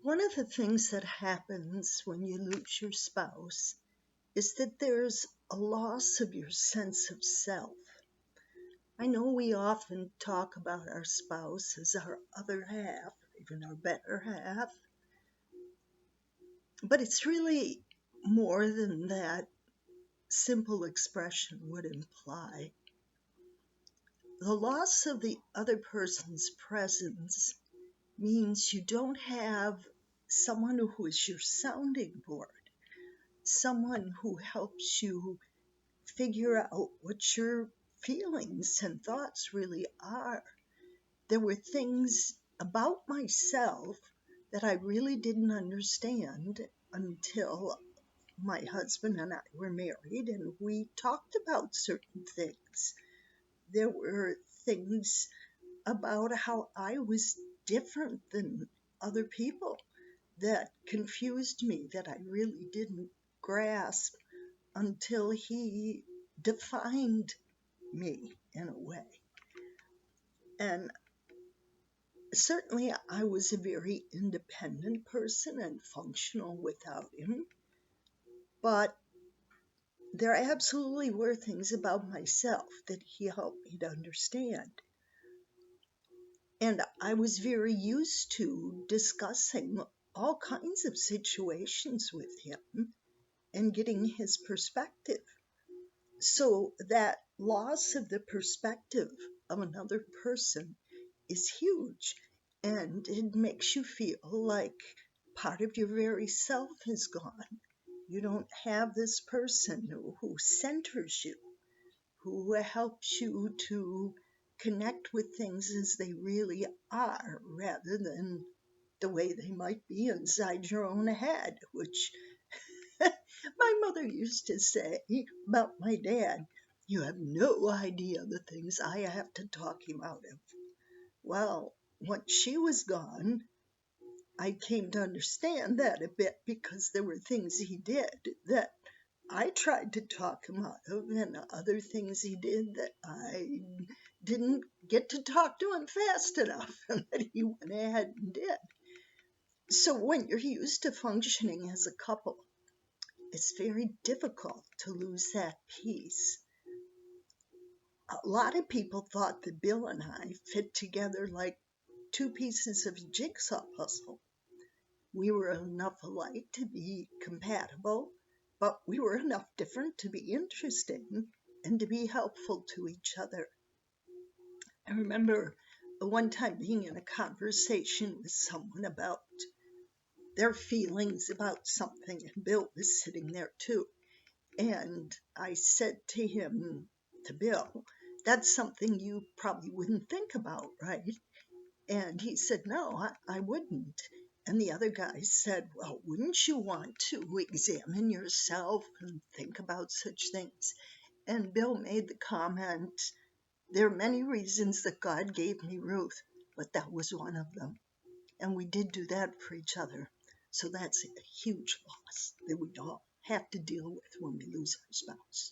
One of the things that happens when you lose your spouse is that there's a loss of your sense of self. I know we often talk about our spouse as our other half, even our better half, but it's really more than that simple expression would imply. The loss of the other person's presence means you don't have someone who is your sounding board, someone who helps you figure out what your feelings and thoughts really are. There were things about myself that I really didn't understand until my husband and I were married and we talked about certain things. There were things about how I was different than other people that confused me, that I really didn't grasp until he defined me in a way. And certainly I was a very independent person and functional without him, but there absolutely were things about myself that he helped me to understand. And I was very used to discussing all kinds of situations with him and getting his perspective. So that loss of the perspective of another person is huge, and it makes you feel like part of your very self is gone. You don't have this person who centers you, who helps you to connect with things as they really are rather than the way they might be inside your own head, which my mother used to say about my dad. You have no idea the things I have to talk him out of. Well, once she was gone, I came to understand that a bit because there were things he did that I tried to talk him out of, and other things he did that I didn't get to talk to him fast enough, and that he went ahead and did. So when you're used to functioning as a couple, it's very difficult to lose that piece. A lot of people thought that Bill and I fit together like two pieces of a jigsaw puzzle. We were enough alike to be compatible, but we were enough different to be interesting and to be helpful to each other. I remember one time being in a conversation with someone about their feelings about something, and Bill was sitting there too. And I said to Bill, that's something you probably wouldn't think about, right? And he said, no, I wouldn't. And the other guy said, well, wouldn't you want to examine yourself and think about such things? And Bill made the comment, there are many reasons that God gave me Ruth, but that was one of them. And we did do that for each other. So that's a huge loss that we all have to deal with when we lose our spouse.